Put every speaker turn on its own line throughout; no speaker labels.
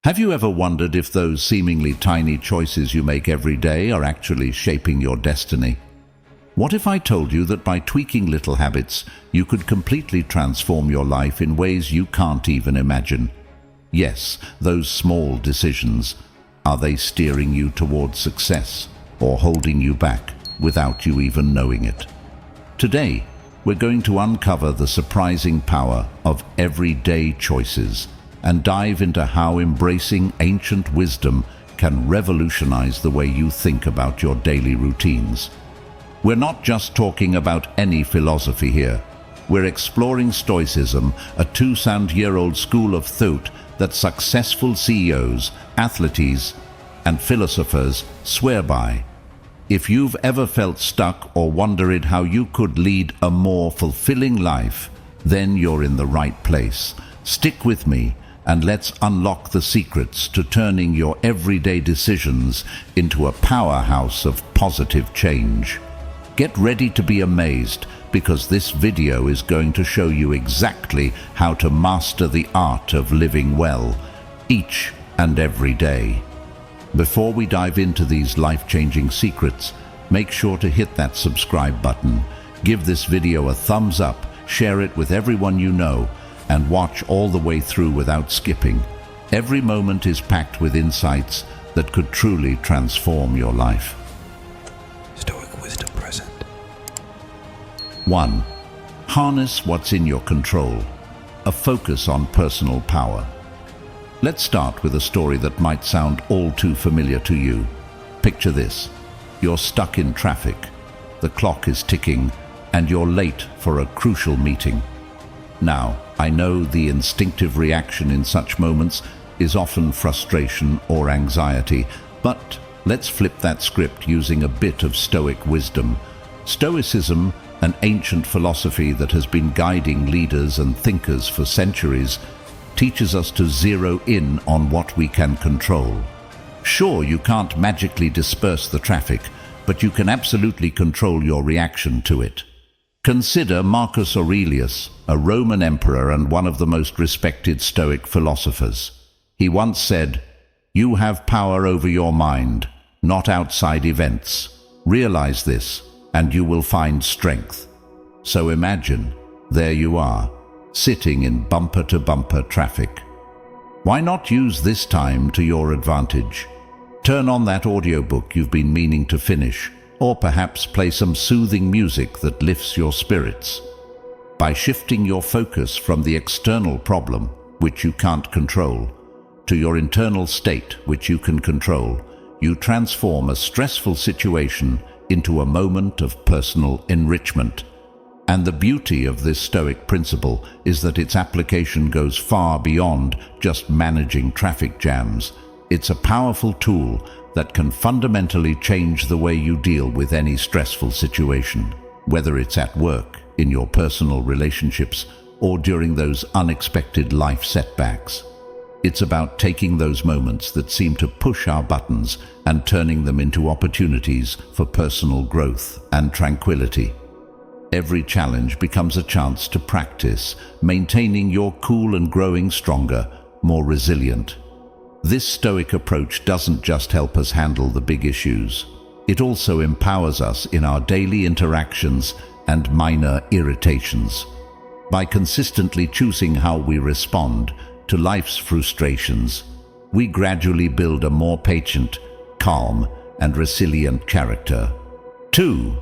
Have you ever wondered if those seemingly tiny choices you make every day are actually shaping your destiny? What if I told you that by tweaking little habits, you could completely transform your life in ways you can't even imagine? Yes, those small decisions. Are they steering you towards success or holding you back without you even knowing it? Today, we're going to uncover the surprising power of everyday choices and dive into how embracing ancient wisdom can revolutionize the way you think about your daily routines. We're not just talking about any philosophy here. We're exploring Stoicism, a 2,000-year-old school of thought that successful CEOs, athletes, and philosophers swear by. If you've ever felt stuck or wondered how you could lead a more fulfilling life, then you're in the right place. Stick with me and let's unlock the secrets to turning your everyday decisions into a powerhouse of positive change. Get ready to be amazed, because this video is going to show you exactly how to master the art of living well, each and every day. Before we dive into these life-changing secrets, make sure to hit that subscribe button, give this video a thumbs up, share it with everyone you know, and watch all the way through without skipping. Every moment is packed with insights that could truly transform your life.
Stoic wisdom present.
1. Harness what's in your control. A focus on personal power. Let's start with a story that might sound all too familiar to you. Picture this. You're stuck in traffic. The clock is ticking, and you're late for a crucial meeting. Now, I know the instinctive reaction in such moments is often frustration or anxiety, but let's flip that script using a bit of Stoic wisdom. Stoicism, an ancient philosophy that has been guiding leaders and thinkers for centuries, teaches us to zero in on what we can control. Sure, you can't magically disperse the traffic, but you can absolutely control your reaction to it. Consider Marcus Aurelius, a Roman emperor and one of the most respected Stoic philosophers. He once said, "You have power over your mind, not outside events. Realize this, and you will find strength." So imagine, there you are, sitting in bumper-to-bumper traffic. Why not use this time to your advantage? Turn on that audiobook you've been meaning to finish, or perhaps play some soothing music that lifts your spirits. By shifting your focus from the external problem, which you can't control, to your internal state, which you can control, you transform a stressful situation into a moment of personal enrichment. And the beauty of this Stoic principle is that its application goes far beyond just managing traffic jams. It's a powerful tool that can fundamentally change the way you deal with any stressful situation, whether it's at work, in your personal relationships, or during those unexpected life setbacks. It's about taking those moments that seem to push our buttons and turning them into opportunities for personal growth and tranquility. Every challenge becomes a chance to practice maintaining your cool and growing stronger, more resilient. This Stoic approach doesn't just help us handle the big issues. It also empowers us in our daily interactions and minor irritations. By consistently choosing how we respond to life's frustrations, we gradually build a more patient, calm, and resilient character. 2.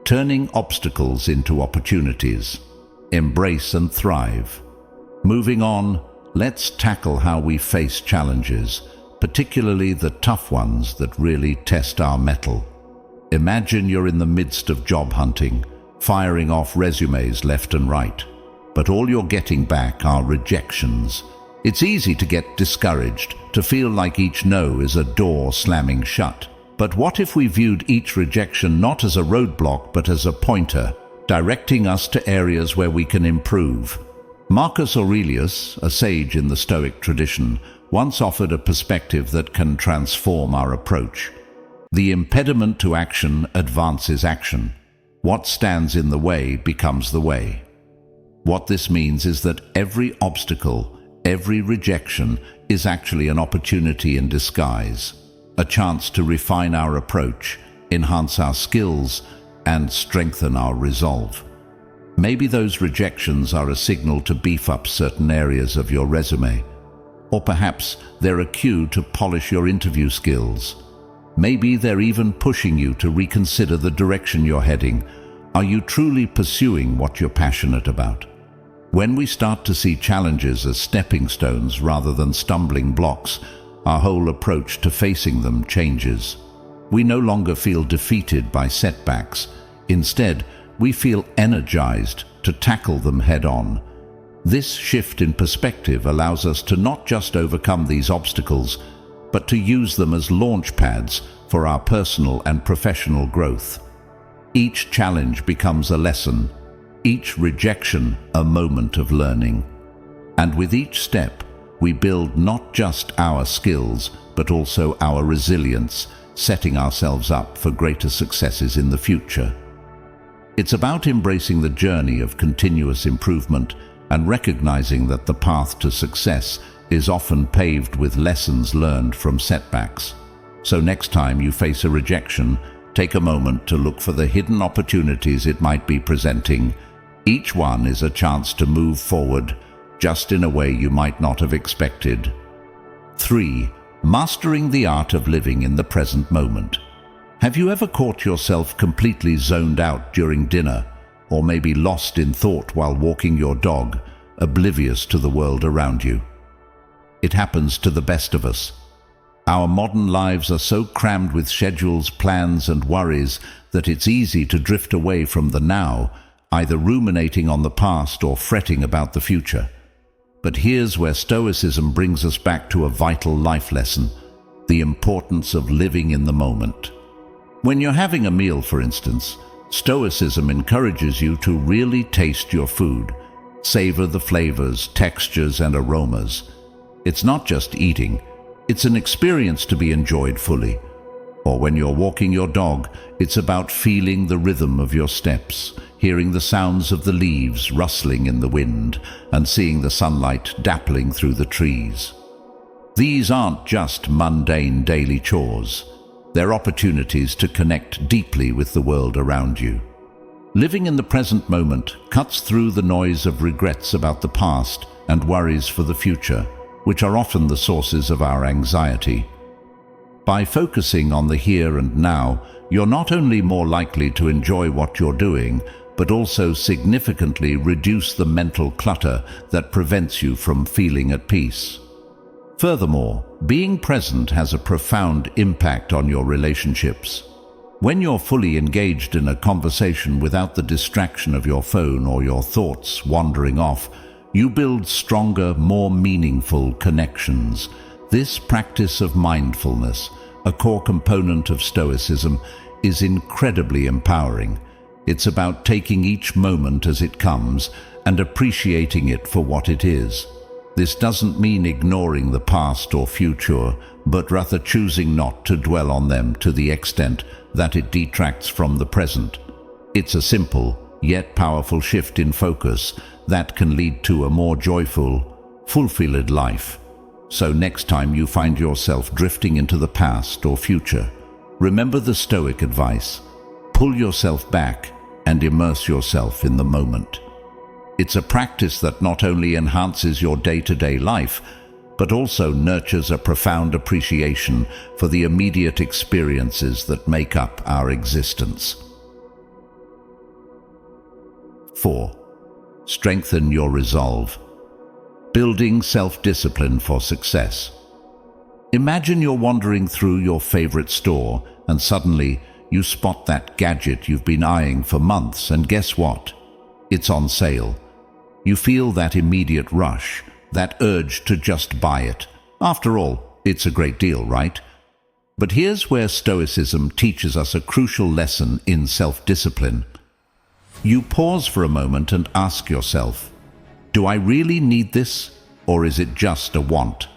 Turning obstacles into opportunities. Embrace and thrive. Moving on, let's tackle how we face challenges, particularly the tough ones that really test our mettle. Imagine you're in the midst of job hunting, firing off resumes left and right, but all you're getting back are rejections. It's easy to get discouraged, to feel like each no is a door slamming shut. But what if we viewed each rejection not as a roadblock but as a pointer, directing us to areas where we can improve? Marcus Aurelius, a sage in the Stoic tradition, once offered a perspective that can transform our approach. The impediment to action advances action. What stands in the way becomes the way. What this means is that every obstacle, Every rejection is actually an opportunity in disguise, a chance to refine our approach, enhance our skills, and strengthen our resolve. Maybe those rejections are a signal to beef up certain areas of your resume, or perhaps they're a cue to polish your interview skills. Maybe they're even pushing you to reconsider the direction you're heading. Are you truly pursuing what you're passionate about? When we start to see challenges as stepping stones rather than stumbling blocks, our whole approach to facing them changes. We no longer feel defeated by setbacks. Instead, we feel energized to tackle them head-on. This shift in perspective allows us to not just overcome these obstacles, but to use them as launch pads for our personal and professional growth. Each challenge becomes a lesson, each rejection a moment of learning. And with each step, we build not just our skills, but also our resilience, setting ourselves up for greater successes in the future. It's about embracing the journey of continuous improvement and recognizing that the path to success is often paved with lessons learned from setbacks. So next time you face a rejection, take a moment to look for the hidden opportunities it might be presenting. Each one is a chance to move forward, just in a way you might not have expected. 3. Mastering the art of living in the present moment. Have you ever caught yourself completely zoned out during dinner, or maybe lost in thought while walking your dog, oblivious to the world around you? It happens to the best of us. Our modern lives are so crammed with schedules, plans, and worries that it's easy to drift away from the now, either ruminating on the past or fretting about the future. But here's where Stoicism brings us back to a vital life lesson: the importance of living in the moment. When you're having a meal, for instance, Stoicism encourages you to really taste your food, savor the flavors, textures, and aromas. It's not just eating, it's an experience to be enjoyed fully. Or when you're walking your dog, it's about feeling the rhythm of your steps, hearing the sounds of the leaves rustling in the wind, and seeing the sunlight dappling through the trees. These aren't just mundane daily chores. They're opportunities to connect deeply with the world around you. Living in the present moment cuts through the noise of regrets about the past and worries for the future, which are often the sources of our anxiety. By focusing on the here and now, you're not only more likely to enjoy what you're doing, but also significantly reduce the mental clutter that prevents you from feeling at peace. Furthermore, being present has a profound impact on your relationships. When you're fully engaged in a conversation without the distraction of your phone or your thoughts wandering off, you build stronger, more meaningful connections. This practice of mindfulness, a core component of Stoicism, is incredibly empowering. It's about taking each moment as it comes and appreciating it for what it is. This doesn't mean ignoring the past or future, but rather choosing not to dwell on them to the extent that it detracts from the present. It's a simple, yet powerful shift in focus that can lead to a more joyful, fulfilled life. So next time you find yourself drifting into the past or future, remember the Stoic advice: pull yourself back and immerse yourself in the moment. It's a practice that not only enhances your day-to-day life, but also nurtures a profound appreciation for the immediate experiences that make up our existence. 4. Strengthen your resolve. Building self-discipline for success. Imagine you're wandering through your favorite store and suddenly you spot that gadget you've been eyeing for months, and guess what? It's on sale. You feel that immediate rush, that urge to just buy it. After all, it's a great deal, right? But here's where Stoicism teaches us a crucial lesson in self-discipline. You pause for a moment and ask yourself, do I really need this, or is it just a want?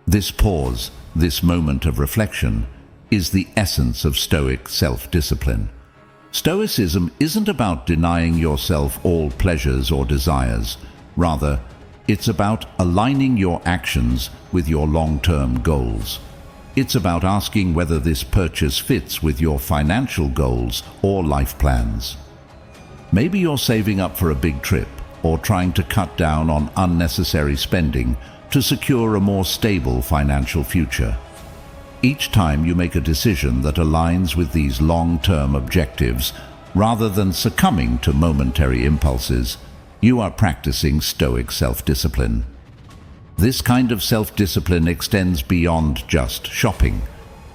This pause, this moment of reflection, is the essence of Stoic self-discipline. Stoicism isn't about denying yourself all pleasures or desires. Rather, It's about aligning your actions with your long-term goals. It's about asking whether this purchase fits with your financial goals or life plans. Maybe you're saving up for a big trip or trying to cut down on unnecessary spending to secure a more stable financial future. Each time you make a decision that aligns with these long-term objectives, rather than succumbing to momentary impulses, you are practicing Stoic self-discipline. This kind of self-discipline extends beyond just shopping.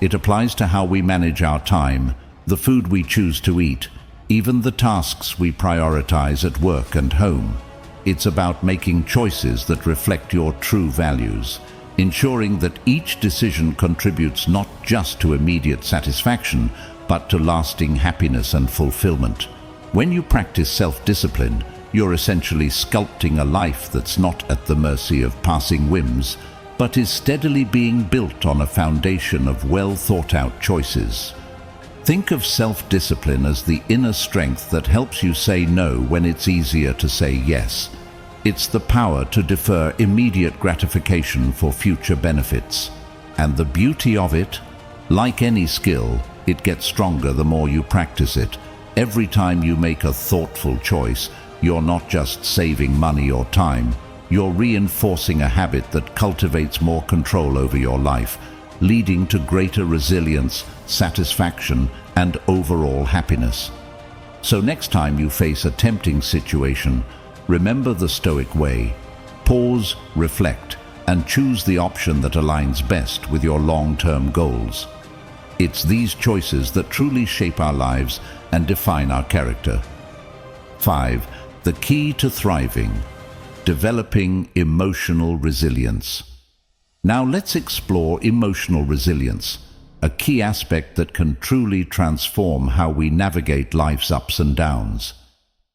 It applies to how we manage our time, the food we choose to eat, even the tasks we prioritize at work and home. It's about making choices that reflect your true values, ensuring that each decision contributes not just to immediate satisfaction, but to lasting happiness and fulfillment. When you practice self-discipline, you're essentially sculpting a life that's not at the mercy of passing whims, but is steadily being built on a foundation of well-thought-out choices. Think of self-discipline as the inner strength that helps you say no when it's easier to say yes. It's the power to defer immediate gratification for future benefits. And the beauty of it, like any skill, it gets stronger the more you practice it. Every time you make a thoughtful choice, you're not just saving money or time, you're reinforcing a habit that cultivates more control over your life, leading to greater resilience, satisfaction, and overall happiness. So next time you face a tempting situation, remember the Stoic way. Pause, reflect, and choose the option that aligns best with your long-term goals. It's these choices that truly shape our lives and define our character. 5. The key to thriving: developing emotional resilience. Now let's explore emotional resilience, a key aspect that can truly transform how we navigate life's ups and downs.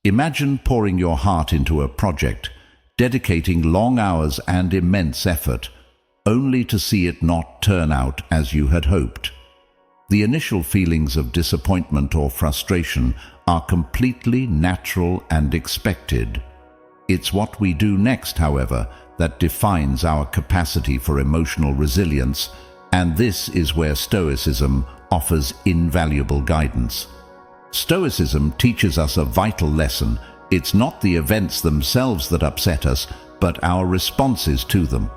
Imagine pouring your heart into a project, dedicating long hours and immense effort, only to see it not turn out as you had hoped. The initial feelings of disappointment or frustration are completely natural and expected. It's what we do next, however, that defines our capacity for emotional resilience, and this is where Stoicism offers invaluable guidance. Stoicism teaches us a vital lesson. It's not the events themselves that upset us, but our responses to them.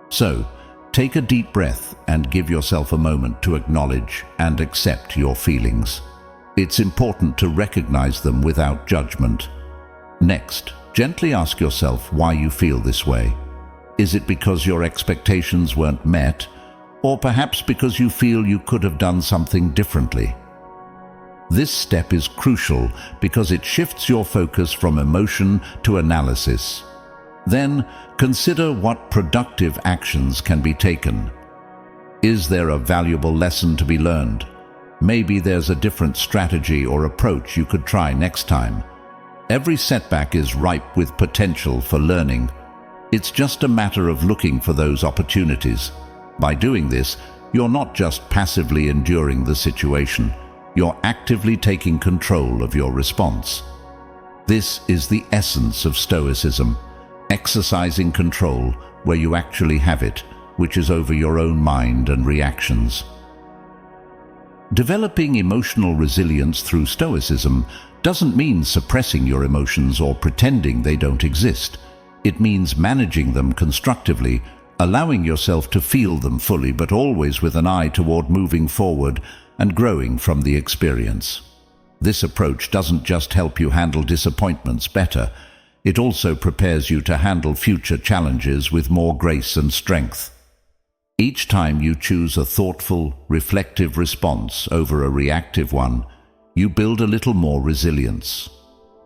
So, take a deep breath and give yourself a moment to acknowledge and accept your feelings. It's important to recognize them without judgment. Next, gently ask yourself why you feel this way. Is it because your expectations weren't met, or perhaps because you feel you could have done something differently? This step is crucial because it shifts your focus from emotion to analysis. Then, consider what productive actions can be taken. Is there a valuable lesson to be learned? Maybe there's a different strategy or approach you could try next time. Every setback is ripe with potential for learning. It's just a matter of looking for those opportunities. By doing this, you're not just passively enduring the situation, you're actively taking control of your response. This is the essence of Stoicism, exercising control where you actually have it, which is over your own mind and reactions. Developing emotional resilience through Stoicism doesn't mean suppressing your emotions or pretending they don't exist. It means managing them constructively, allowing yourself to feel them fully, but always with an eye toward moving forward and growing from the experience. This approach doesn't just help you handle disappointments better, it also prepares you to handle future challenges with more grace and strength. Each time you choose a thoughtful, reflective response over a reactive one, you build a little more resilience.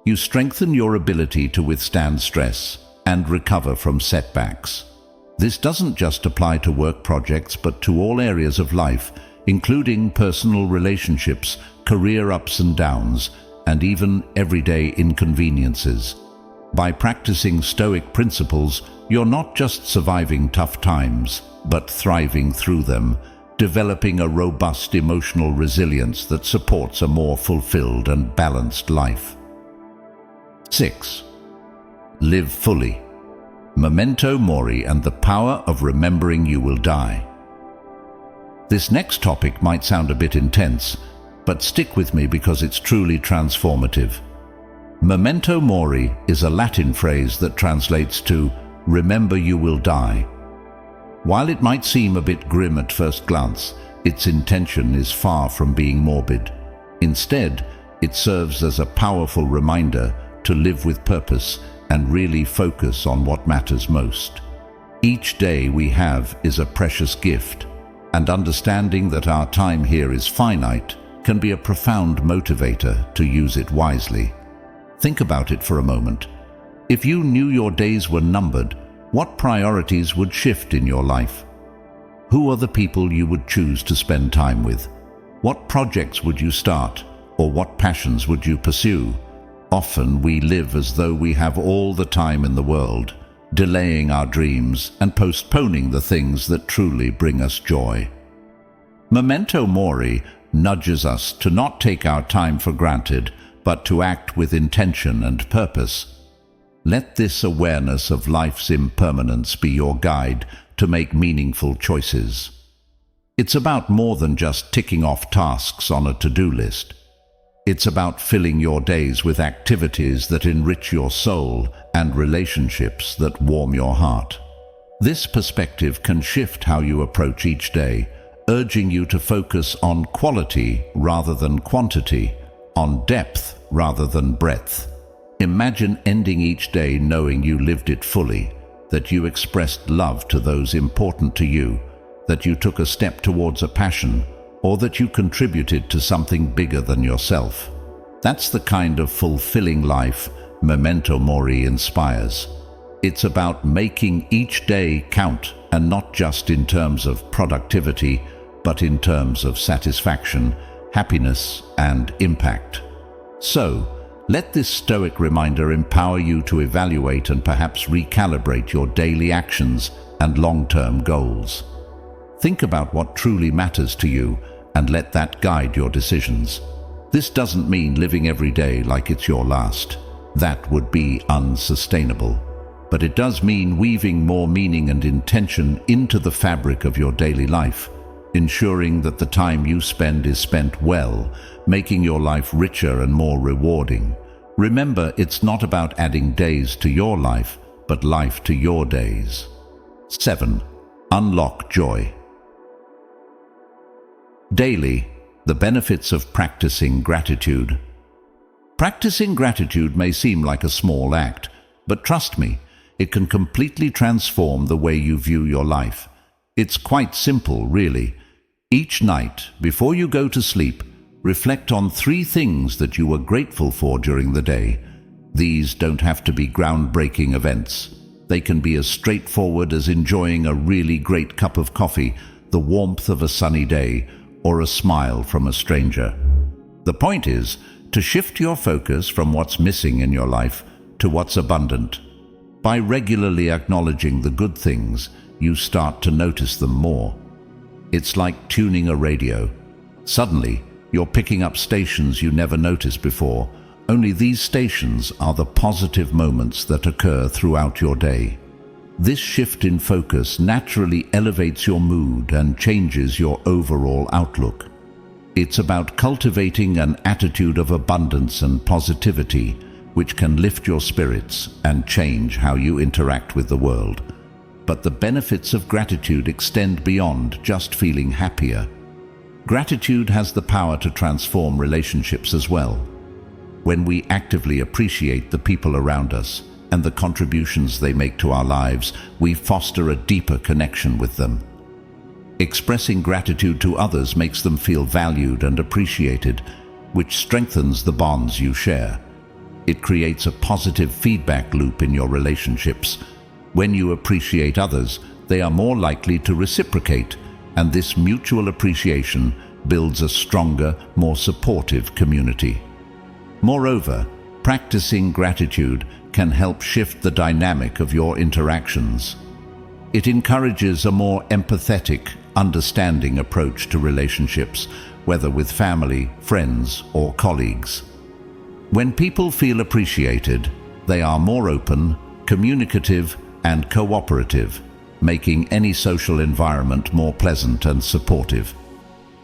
You strengthen your ability to withstand stress and recover from setbacks. This doesn't just apply to work projects, but to all areas of life, including personal relationships, career ups and downs, and even everyday inconveniences. By practicing Stoic principles, you're not just surviving tough times, but thriving through them, developing a robust emotional resilience that supports a more fulfilled and balanced life. 6. Live fully. Memento Mori and the power of remembering you will die. This next topic might sound a bit intense, but stick with me because it's truly transformative. Memento Mori is a Latin phrase that translates to remember you will die. While it might seem a bit grim at first glance, its intention is far from being morbid. Instead, it serves as a powerful reminder to live with purpose and really focus on what matters most. Each day we have is a precious gift, and understanding that our time here is finite can be a profound motivator to use it wisely. Think about it for a moment. If you knew your days were numbered, what priorities would shift in your life? Who are the people you would choose to spend time with? What projects would you start, or what passions would you pursue? Often we live as though we have all the time in the world, delaying our dreams and postponing the things that truly bring us joy. Memento Mori nudges us to not take our time for granted, but to act with intention and purpose. Let this awareness of life's impermanence be your guide to make meaningful choices. It's about more than just ticking off tasks on a to-do list. It's about filling your days with activities that enrich your soul and relationships that warm your heart. This perspective can shift how you approach each day, urging you to focus on quality rather than quantity, on depth rather than breadth. Imagine ending each day knowing you lived it fully, that you expressed love to those important to you, that you took a step towards a passion, or that you contributed to something bigger than yourself. That's the kind of fulfilling life Memento Mori inspires. It's about making each day count, and not just in terms of productivity, but in terms of satisfaction, happiness, and impact. So, let this Stoic reminder empower you to evaluate and perhaps recalibrate your daily actions and long-term goals. Think about what truly matters to you and let that guide your decisions. This doesn't mean living every day like it's your last. That would be unsustainable. But it does mean weaving more meaning and intention into the fabric of your daily life, ensuring that the time you spend is spent well, making your life richer and more rewarding. Remember, it's not about adding days to your life, but life to your days. 7. Unlock joy. Daily, the benefits of practicing gratitude. Practicing gratitude may seem like a small act, but trust me, it can completely transform the way you view your life. It's quite simple, really. Each night, before you go to sleep, reflect on 3 things that you were grateful for during the day. These don't have to be groundbreaking events. They can be as straightforward as enjoying a really great cup of coffee, the warmth of a sunny day, or a smile from a stranger. The point is to shift your focus from what's missing in your life to what's abundant. By regularly acknowledging the good things, you start to notice them more. It's like tuning a radio. Suddenly, you're picking up stations you never noticed before. Only these stations are the positive moments that occur throughout your day. This shift in focus naturally elevates your mood and changes your overall outlook. It's about cultivating an attitude of abundance and positivity, which can lift your spirits and change how you interact with the world. But the benefits of gratitude extend beyond just feeling happier. Gratitude has the power to transform relationships as well. When we actively appreciate the people around us and the contributions they make to our lives, we foster a deeper connection with them. Expressing gratitude to others makes them feel valued and appreciated, which strengthens the bonds you share. It creates a positive feedback loop in your relationships. When you appreciate others, they are more likely to reciprocate, and this mutual appreciation builds a stronger, more supportive community. Moreover, practicing gratitude can help shift the dynamic of your interactions. It encourages a more empathetic, understanding approach to relationships, whether with family, friends, or colleagues. When people feel appreciated, they are more open, communicative, and cooperative, making any social environment more pleasant and supportive.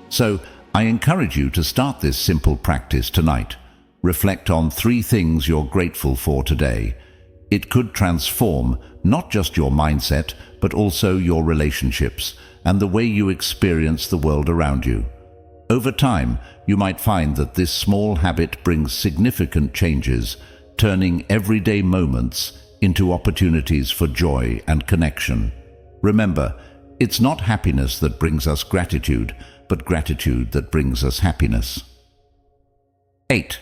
So, I encourage you to start this simple practice tonight. Reflect on 3 things you're grateful for today. It could transform not just your mindset, but also your relationships and the way you experience the world around you. Over time, you might find that this small habit brings significant changes, turning everyday moments into opportunities for joy and connection. Remember, it's not happiness that brings us gratitude, but gratitude that brings us happiness. 8.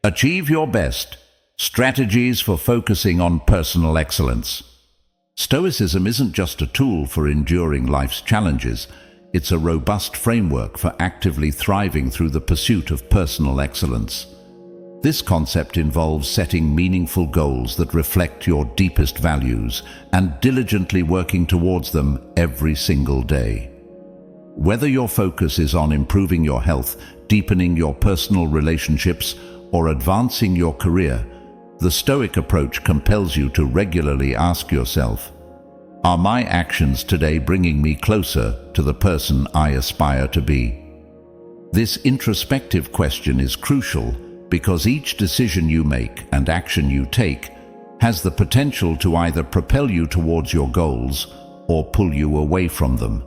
Achieve your best. Strategies for focusing on personal excellence. Stoicism isn't just a tool for enduring life's challenges. It's a robust framework for actively thriving through the pursuit of personal excellence. This concept involves setting meaningful goals that reflect your deepest values and diligently working towards them every single day. Whether your focus is on improving your health, deepening your personal relationships, or advancing your career, the Stoic approach compels you to regularly ask yourself, are my actions today bringing me closer to the person I aspire to be? This introspective question is crucial because each decision you make and action you take has the potential to either propel you towards your goals or pull you away from them.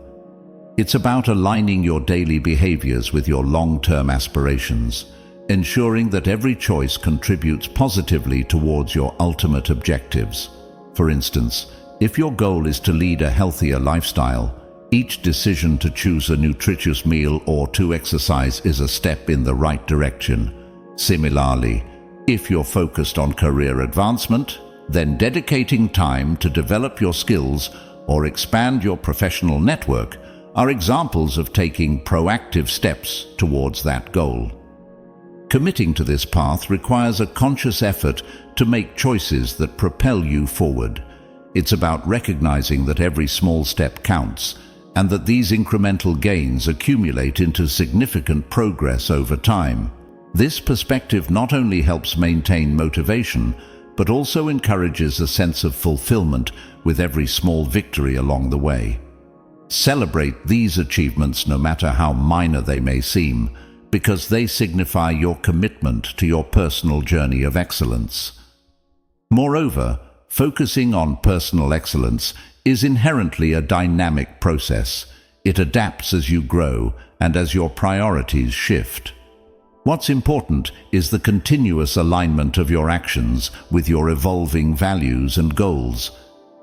It's about aligning your daily behaviors with your long-term aspirations, ensuring that every choice contributes positively towards your ultimate objectives. For instance, if your goal is to lead a healthier lifestyle, each decision to choose a nutritious meal or to exercise is a step in the right direction. Similarly, if you're focused on career advancement, then dedicating time to develop your skills or expand your professional network are examples of taking proactive steps towards that goal. Committing to this path requires a conscious effort to make choices that propel you forward. It's about recognizing that every small step counts and that these incremental gains accumulate into significant progress over time. This perspective not only helps maintain motivation, but also encourages a sense of fulfillment with every small victory along the way. Celebrate these achievements no matter how minor they may seem, because they signify your commitment to your personal journey of excellence. Moreover, focusing on personal excellence is inherently a dynamic process. It adapts as you grow and as your priorities shift. What's important is the continuous alignment of your actions with your evolving values and goals.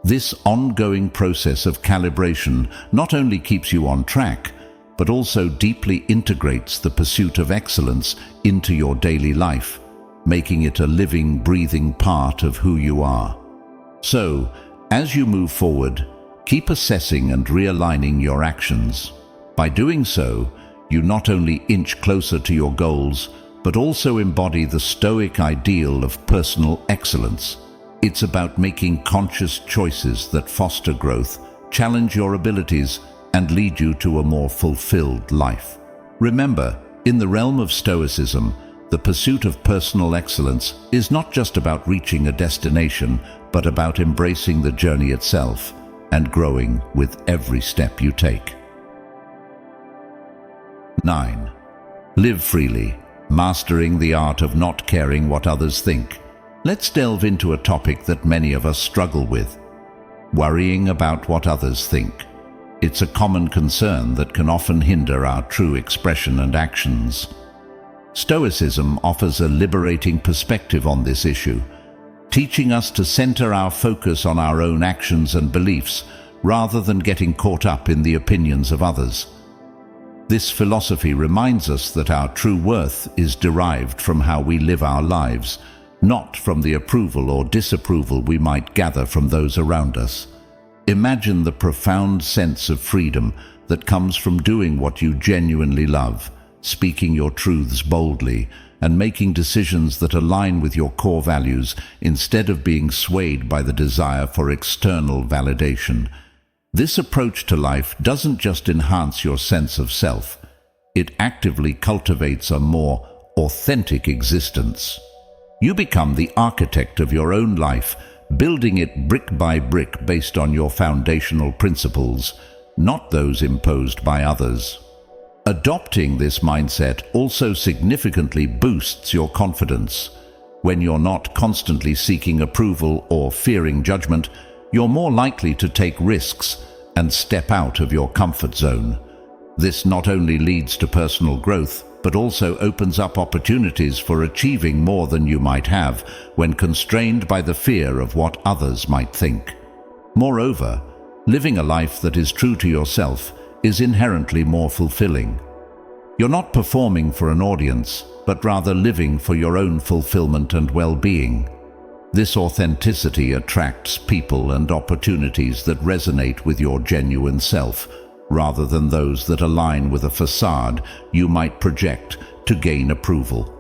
This ongoing process of calibration not only keeps you on track, but also deeply integrates the pursuit of excellence into your daily life, making it a living, breathing part of who you are. So, as you move forward, keep assessing and realigning your actions. By doing so, you not only inch closer to your goals, but also embody the Stoic ideal of personal excellence. It's about making conscious choices that foster growth, challenge your abilities, and lead you to a more fulfilled life. Remember, in the realm of Stoicism, the pursuit of personal excellence is not just about reaching a destination, but about embracing the journey itself and growing with every step you take. 9. Live freely, mastering the art of not caring what others think. Let's delve into a topic that many of us struggle with: worrying about what others think. It's a common concern that can often hinder our true expression and actions. Stoicism offers a liberating perspective on this issue, teaching us to center our focus on our own actions and beliefs rather than getting caught up in the opinions of others. This philosophy reminds us that our true worth is derived from how we live our lives, not from the approval or disapproval we might gather from those around us. Imagine the profound sense of freedom that comes from doing what you genuinely love, speaking your truths boldly, and making decisions that align with your core values instead of being swayed by the desire for external validation. This approach to life doesn't just enhance your sense of self, it actively cultivates a more authentic existence. You become the architect of your own life, building it brick by brick based on your foundational principles, not those imposed by others. Adopting this mindset also significantly boosts your confidence. When you're not constantly seeking approval or fearing judgment, you're more likely to take risks and step out of your comfort zone. This not only leads to personal growth, but also opens up opportunities for achieving more than you might have when constrained by the fear of what others might think. Moreover, living a life that is true to yourself is inherently more fulfilling. You're not performing for an audience, but rather living for your own fulfillment and well-being. This authenticity attracts people and opportunities that resonate with your genuine self, rather than those that align with a facade you might project to gain approval.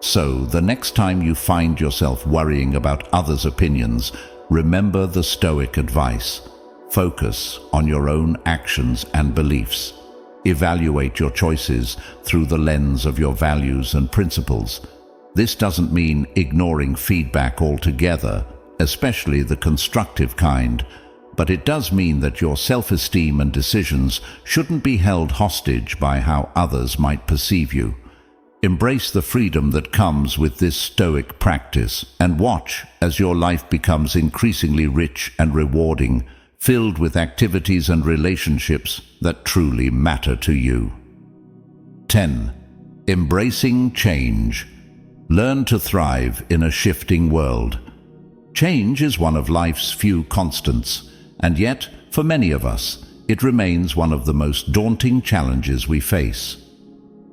So, the next time you find yourself worrying about others' opinions, remember the Stoic advice. Focus on your own actions and beliefs. Evaluate your choices through the lens of your values and principles. This doesn't mean ignoring feedback altogether, especially the constructive kind, but it does mean that your self-esteem and decisions shouldn't be held hostage by how others might perceive you. Embrace the freedom that comes with this Stoic practice and watch as your life becomes increasingly rich and rewarding, filled with activities and relationships that truly matter to you. 10. Embracing change. Learn to thrive in a shifting world. Change is one of life's few constants, and yet, for many of us, it remains one of the most daunting challenges we face.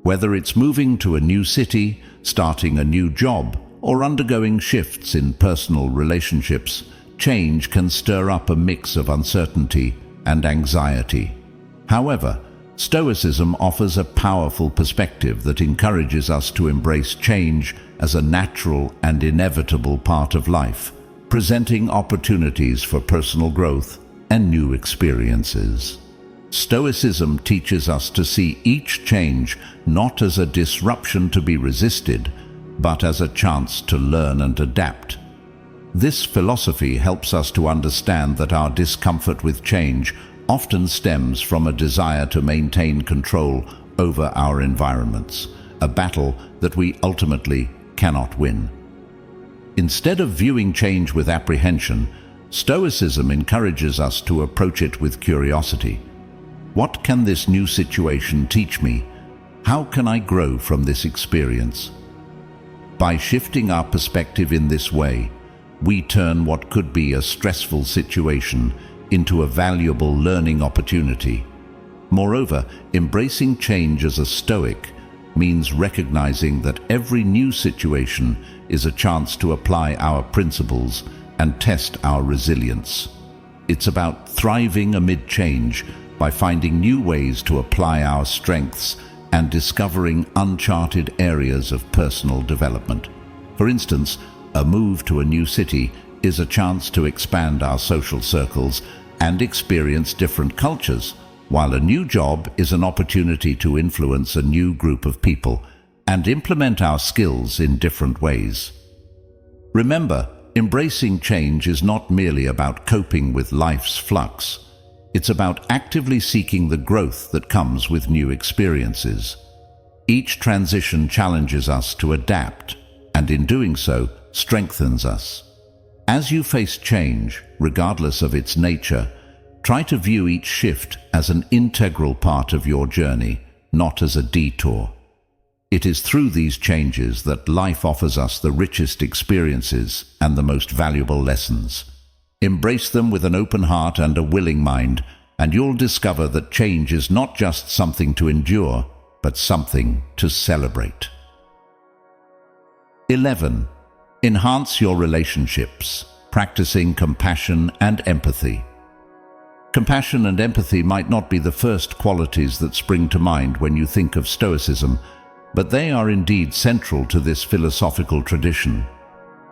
Whether it's moving to a new city, starting a new job, or undergoing shifts in personal relationships, change can stir up a mix of uncertainty and anxiety. However, Stoicism offers a powerful perspective that encourages us to embrace change as a natural and inevitable part of life, presenting opportunities for personal growth and new experiences. Stoicism teaches us to see each change not as a disruption to be resisted, but as a chance to learn and adapt. This philosophy helps us to understand that our discomfort with change often stems from a desire to maintain control over our environments, a battle that we ultimately cannot win. Instead of viewing change with apprehension, Stoicism encourages us to approach it with curiosity. What can this new situation teach me? How can I grow from this experience? By shifting our perspective in this way, we turn what could be a stressful situation into a valuable learning opportunity. Moreover, embracing change as a Stoic means recognizing that every new situation is a chance to apply our principles and test our resilience. It's about thriving amid change by finding new ways to apply our strengths and discovering uncharted areas of personal development. For instance, a move to a new city is a chance to expand our social circles and experience different cultures, while a new job is an opportunity to influence a new group of people and implement our skills in different ways. Remember, embracing change is not merely about coping with life's flux. It's about actively seeking the growth that comes with new experiences. Each transition challenges us to adapt, and in doing so, strengthens us. As you face change, regardless of its nature, try to view each shift as an integral part of your journey, not as a detour. It is through these changes that life offers us the richest experiences and the most valuable lessons. Embrace them with an open heart and a willing mind, and you'll discover that change is not just something to endure, but something to celebrate. 11. Enhance your relationships, practicing compassion and empathy. Compassion and empathy might not be the first qualities that spring to mind when you think of Stoicism, but they are indeed central to this philosophical tradition.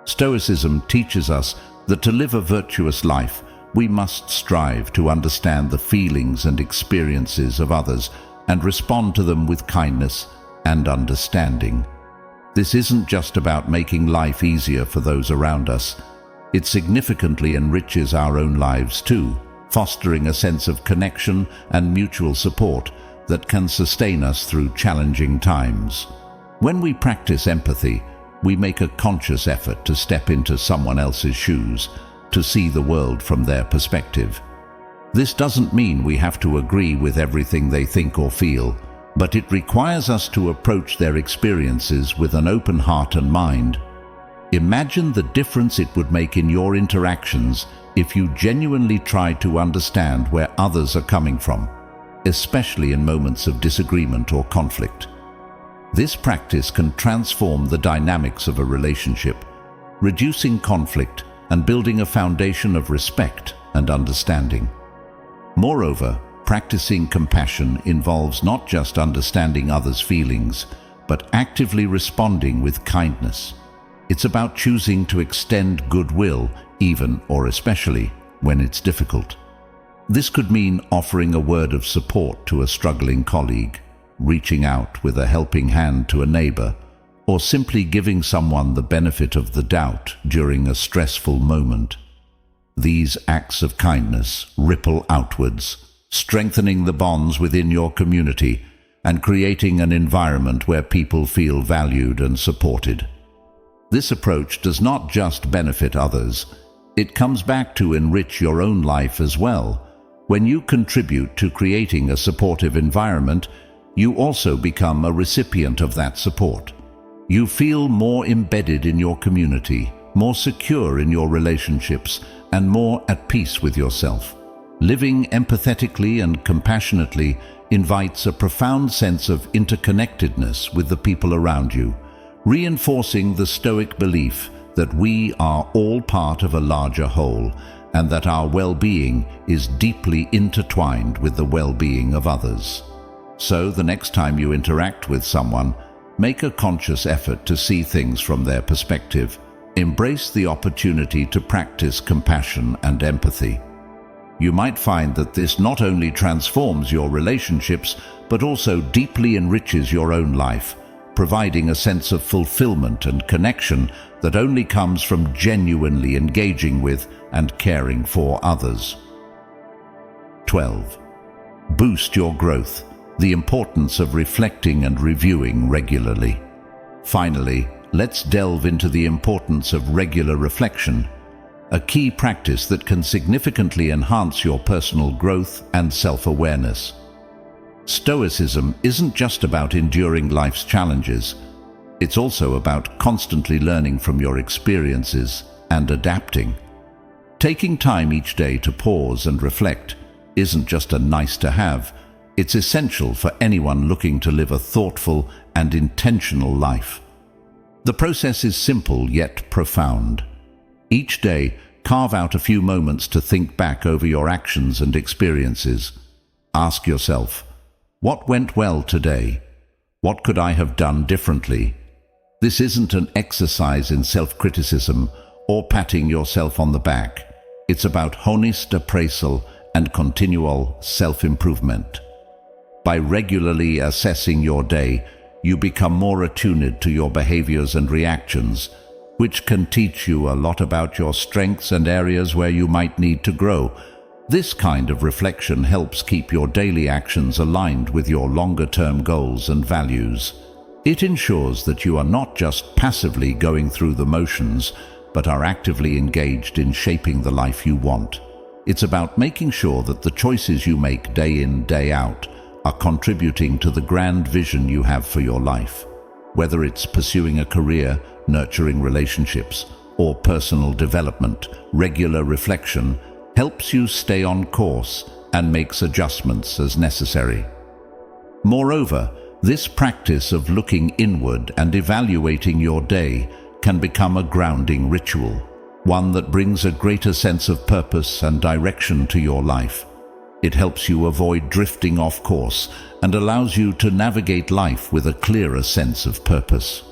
Stoicism teaches us that to live a virtuous life, we must strive to understand the feelings and experiences of others and respond to them with kindness and understanding. This isn't just about making life easier for those around us. It significantly enriches our own lives too, fostering a sense of connection and mutual support that can sustain us through challenging times. When we practice empathy, we make a conscious effort to step into someone else's shoes, to see the world from their perspective. This doesn't mean we have to agree with everything they think or feel, but it requires us to approach their experiences with an open heart and mind. Imagine the difference it would make in your interactions if you genuinely tried to understand where others are coming from, especially in moments of disagreement or conflict. This practice can transform the dynamics of a relationship, reducing conflict and building a foundation of respect and understanding. Moreover, practicing compassion involves not just understanding others' feelings, but actively responding with kindness. It's about choosing to extend goodwill, even or especially when it's difficult. This could mean offering a word of support to a struggling colleague, reaching out with a helping hand to a neighbor, or simply giving someone the benefit of the doubt during a stressful moment. These acts of kindness ripple outwards, strengthening the bonds within your community and creating an environment where people feel valued and supported. This approach does not just benefit others, it comes back to enrich your own life as well. When you contribute to creating a supportive environment, you also become a recipient of that support. You feel more embedded in your community, more secure in your relationships, and more at peace with yourself. Living empathetically and compassionately invites a profound sense of interconnectedness with the people around you, reinforcing the Stoic belief that we are all part of a larger whole and that our well-being is deeply intertwined with the well-being of others. So, the next time you interact with someone, make a conscious effort to see things from their perspective. Embrace the opportunity to practice compassion and empathy. You might find that this not only transforms your relationships, but also deeply enriches your own life, providing a sense of fulfillment and connection that only comes from genuinely engaging with and caring for others. 12. Boost your growth. The importance of reflecting and reviewing regularly. Finally, let's delve into the importance of regular reflection, a key practice that can significantly enhance your personal growth and self-awareness. Stoicism isn't just about enduring life's challenges, it's also about constantly learning from your experiences and adapting. Taking time each day to pause and reflect isn't just a nice-to-have, it's essential for anyone looking to live a thoughtful and intentional life. The process is simple yet profound. Each day, carve out a few moments to think back over your actions and experiences. Ask yourself, what went well today? What could I have done differently? This isn't an exercise in self-criticism or patting yourself on the back. It's about honest appraisal and continual self-improvement. By regularly assessing your day, you become more attuned to your behaviors and reactions, which can teach you a lot about your strengths and areas where you might need to grow. This kind of reflection helps keep your daily actions aligned with your longer-term goals and values. It ensures that you are not just passively going through the motions, but are actively engaged in shaping the life you want. It's about making sure that the choices you make day in, day out are contributing to the grand vision you have for your life. Whether it's pursuing a career, nurturing relationships, or personal development, regular reflection helps you stay on course and makes adjustments as necessary. Moreover, this practice of looking inward and evaluating your day can become a grounding ritual, one that brings a greater sense of purpose and direction to your life. It helps you avoid drifting off course and allows you to navigate life with a clearer sense of purpose.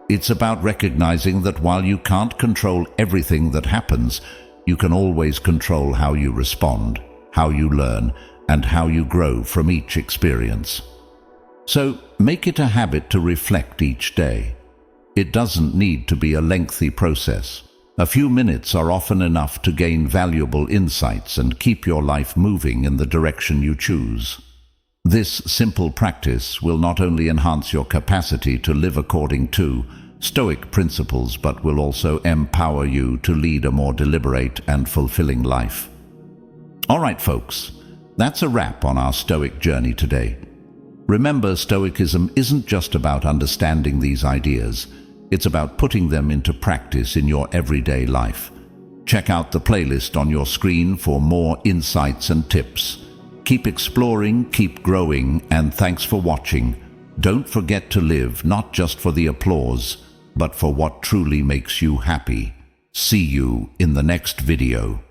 It's about recognizing that while you can't control everything that happens, you can always control how you respond, how you learn, and how you grow from each experience. So, make it a habit to reflect each day. It doesn't need to be a lengthy process. A few minutes are often enough to gain valuable insights and keep your life moving in the direction you choose. This simple practice will not only enhance your capacity to live according to Stoic principles, but will also empower you to lead a more deliberate and fulfilling life. All right, folks, that's a wrap on our Stoic journey today. Remember, Stoicism isn't just about understanding these ideas. It's about putting them into practice in your everyday life. Check out the playlist on your screen for more insights and tips. Keep exploring, keep growing, and thanks for watching. Don't forget to live not just for the applause, but for what truly makes you happy. See you in the next video.